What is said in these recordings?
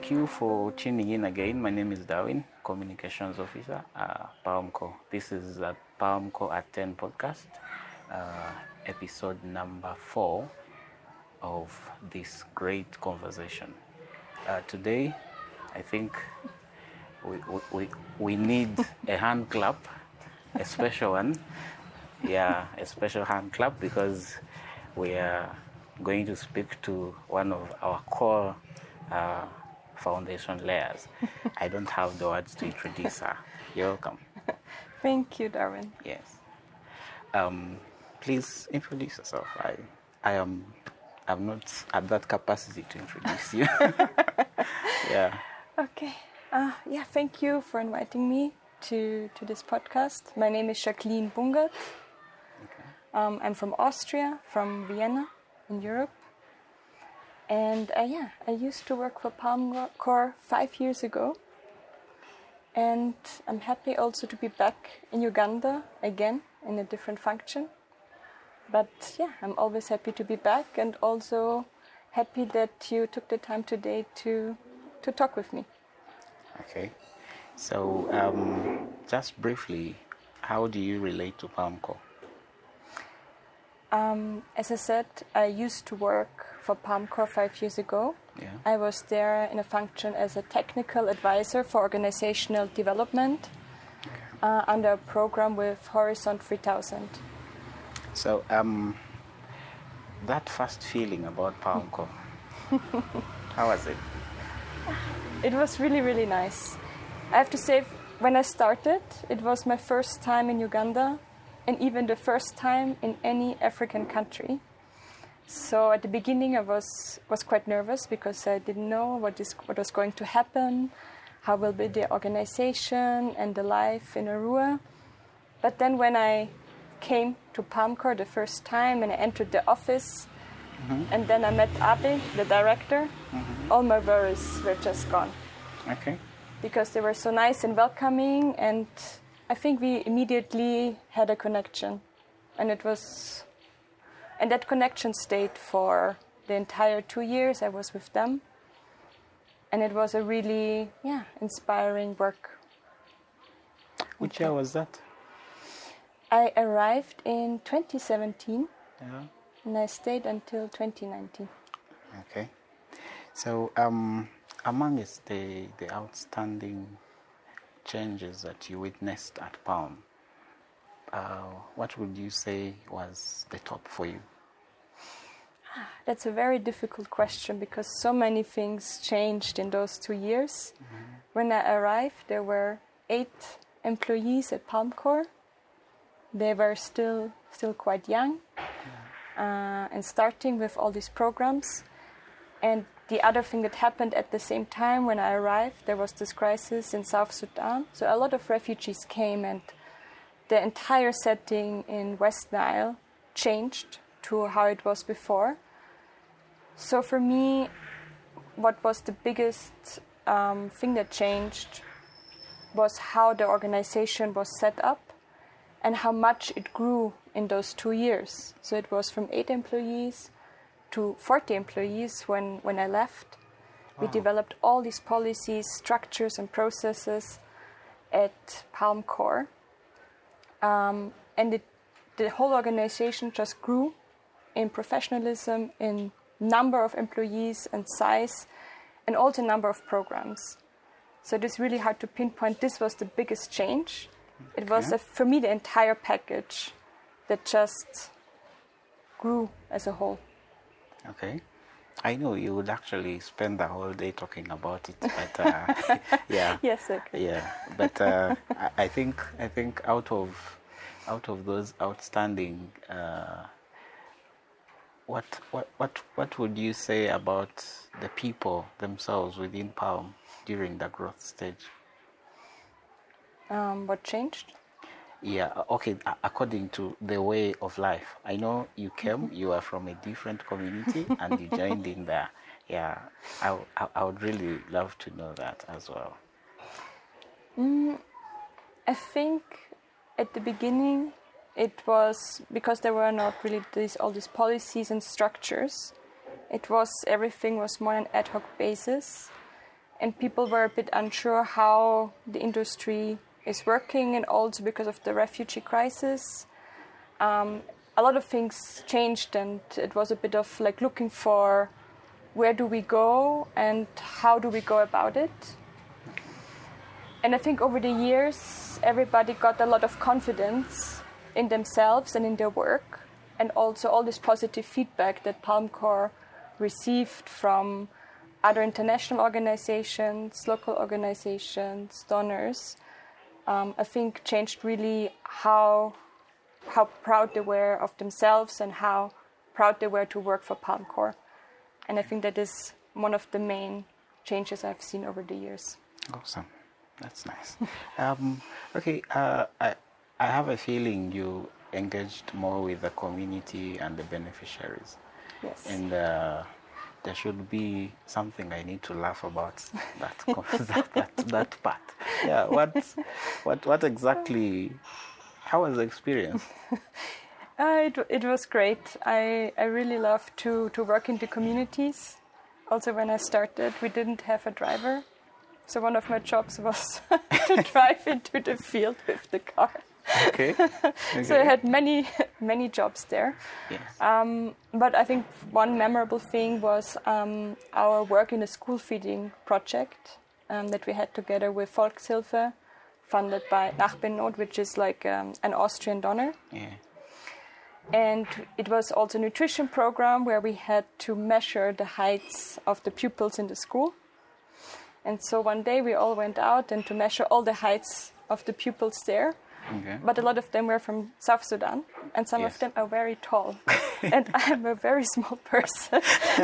Thank you for tuning in again. My name is Darwin, Communications Officer at PalmCo. This is the PalmCo at 10 podcast, episode number 4 of this great conversation. Today, I think we need a hand clap, a special one. Yeah, a special hand clap because we are going to speak to one of our core foundation layers. I don't have the words to introduce her. You're welcome. Thank you, Darwin. Yes. Please introduce yourself. I'm not at that capacity to introduce you. Yeah. Okay. Thank you for inviting me to this podcast. My name is Jacqueline Bungart. Okay. I'm from Austria, from Vienna in Europe. And I used to work for PalmCo 5 years ago. And I'm happy also to be back in Uganda again in a different function. But I'm always happy to be back and also happy that you took the time today to talk with me. Okay. So just briefly, how do you relate to PalmCo? As I said, I used to work for PalmCo 5 years ago. Yeah. I was there in a function as a technical advisor for organizational development under a program with Horizon 3000. So that first feeling about PalmCo, how was it? It was really, really nice. I have to say, when I started, it was my first time in Uganda and even the first time in any African country. So at the beginning I was quite nervous because I didn't know what was going to happen, how will be the organization and the life in Arua. But then when I came to PalmCo the first time and I entered the office, and then I met Abe, the director, all my worries were just gone. Okay. Because they were so nice and welcoming, and I think we immediately had a connection. And that connection stayed for the entire 2 years I was with them. And it was a really, inspiring work. Which year was that? I arrived in 2017. Yeah. And I stayed until 2019. Okay. So amongst the outstanding changes that you witnessed at Palm, what would you say was the top for you? That's a very difficult question because so many things changed in those 2 years. When I arrived, there were 8 employees at PalmCo. They were still quite young and starting with all these programs. And the other thing that happened at the same time when I arrived, there was this crisis in South Sudan. So a lot of refugees came and the entire setting in West Nile changed to how it was before. So for me, what was the biggest thing that changed was how the organization was set up and how much it grew in those 2 years. So it was from 8 employees to 40 employees when I left. Wow. We developed all these policies, structures and processes at PalmCo. And the whole organization just grew in professionalism, in number of employees and size, and also number of programs. So it is really hard to pinpoint. This was the biggest change. Okay. It was, for me, the entire package that just grew as a whole. Okay. I know you would actually spend the whole day talking about it, but yeah. Yes, okay. Yeah, but I think out of those outstanding, what would you say about the people themselves within Palm during the growth stage? What changed? Yeah, okay, according to the way of life. I know you came, you are from a different community, and you joined in there. Yeah, I would really love to know that as well. I think at the beginning it was because there were not really all these policies and structures. Everything was more on an ad hoc basis. and people were a bit unsure how the industry is working, and also because of the refugee crisis. A lot of things changed, and it was a bit of like looking for where do we go and how do we go about it. And I think over the years, everybody got a lot of confidence in themselves and in their work, and also all this positive feedback that PalmCore received from other international organizations, local organizations, donors, I think changed really how proud they were of themselves and how proud they were to work for PalmCore. And I think that is one of the main changes I've seen over the years. Awesome. That's nice. I have a feeling you engaged more with the community and the beneficiaries. Yes. And there should be something I need to laugh about that part. Yeah. What exactly? How was the experience? It was great. I really love to work in the communities. Also, when I started, we didn't have a driver. So one of my jobs was to drive into the field with the car. Okay. So I had many jobs there. Yes. But I think one memorable thing was our work in a school feeding project that we had together with Volkshilfe, funded by Nachbarnot, which is like an Austrian donor. Yeah. And it was also a nutrition program where we had to measure the heights of the pupils in the school. And so one day we all went out and to measure all the heights of the pupils there. Okay. But a lot of them were from South Sudan, and some of them are very tall. And I'm a very small person.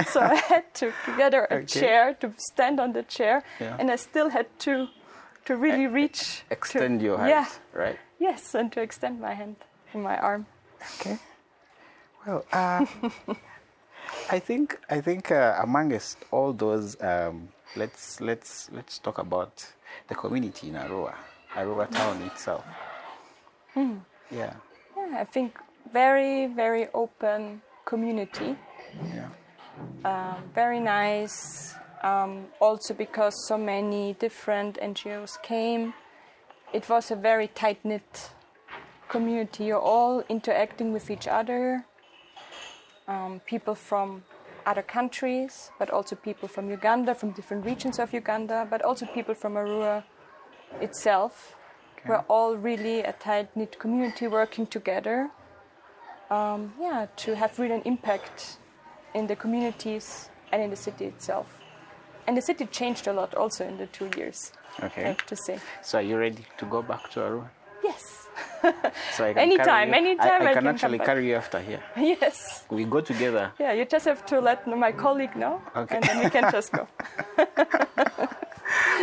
So I had to gather a chair, to stand on the chair, and I still had to really reach. Extend your hand, right? Yes, and to extend my hand and my arm. Okay. Well, I think amongst all those, let's talk about the community in Arua town itself. Yeah. I think very, very open community. Yeah. Very nice. Also because so many different NGOs came, it was a very tight-knit community. You're all interacting with each other. People from other countries, but also people from Uganda, from different regions of Uganda, but also people from Arua itself. We're all really a tight-knit community working together, to have really an impact in the communities and in the city itself. And the city changed a lot also in the 2 years, Okay. I have to say. So are you ready to go back to Arua? Yes. So I can anytime I can come actually back. carry you after here. Yes. We go together. Yeah, you just have to let my colleague know, and then we can just go.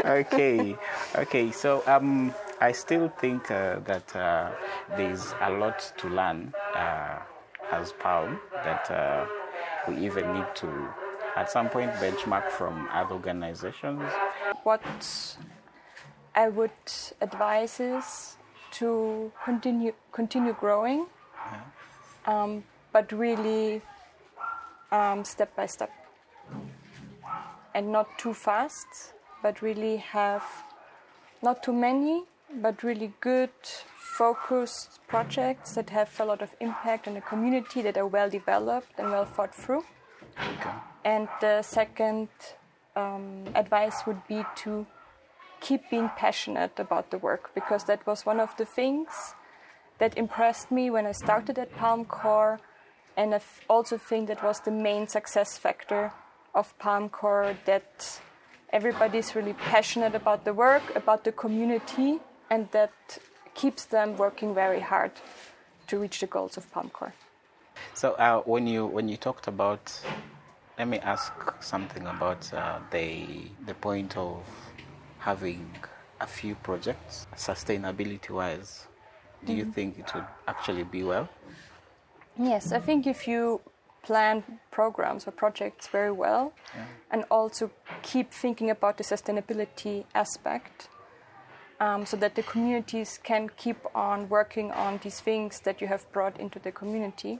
Okay. So I still think that there's a lot to learn as Palm, that we even need to, at some point, benchmark from other organizations. What I would advise is to continue growing, but really step by step, and not too fast, but really have not too many, but really good, focused projects that have a lot of impact on the community, that are well developed and well thought through. Okay. And the second advice would be to keep being passionate about the work, because that was one of the things that impressed me when I started at PalmCore, and I also think that was the main success factor of PalmCore, that everybody's really passionate about the work, about the community, and that keeps them working very hard to reach the goals of PalmCore. So when you talked about, let me ask something about the point of having a few projects, sustainability-wise. Do you think it would actually be well? Yes, I think if you plan programs or projects very well, and also keep thinking about the sustainability aspect, so that the communities can keep on working on these things that you have brought into the community,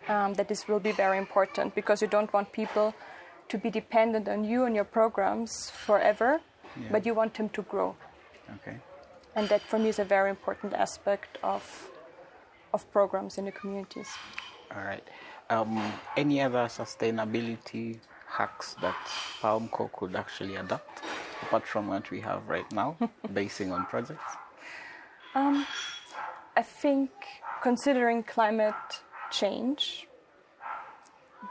that this will be very important, because you don't want people to be dependent on you and your programs forever, but you want them to grow. Okay. And that for me is a very important aspect of programs in the communities. All right. Any other sustainability hacks that PalmCo could actually adopt, apart from what we have right now, basing on projects? I think considering climate change,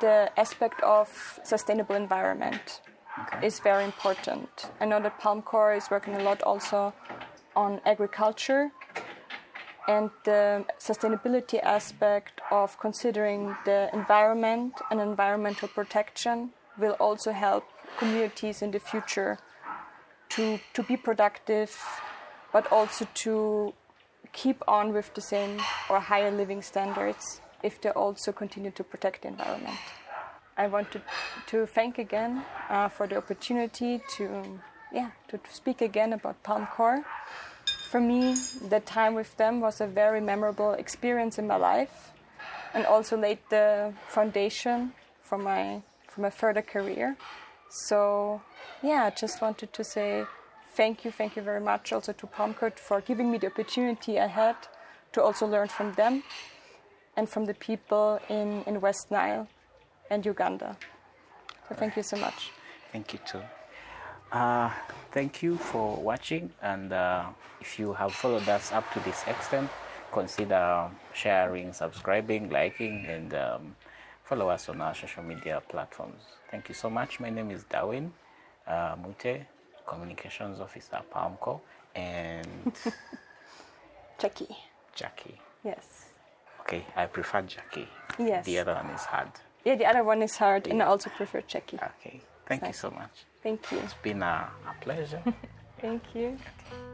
the aspect of sustainable environment is very important. I know that PalmCo is working a lot also on agriculture, and the sustainability aspect of considering the environment and environmental protection will also help communities in the future to be productive, but also to keep on with the same or higher living standards if they also continue to protect the environment. I want to thank again for the opportunity to speak again about PalmCo. For me, the time with them was a very memorable experience in my life, and also laid the foundation for my further career. So, I just wanted to say thank you very much also to PalmCo for giving me the opportunity I had to also learn from them and from the people in West Nile and Uganda. So thank you so much. Thank you too. Thank you for watching, and if you have followed us up to this extent, consider sharing, subscribing, liking, and follow us on our social media platforms. Thank you so much. My name is Darwin Mute, Communications Officer, PalmCo, and Jackie. Yes. Okay, I prefer Jackie. Yes. The other one is hard. Yeah, the other one is hard, and I also prefer Jackie. Okay, thank you so much. Thank you. It's been a pleasure. Thank you. Okay.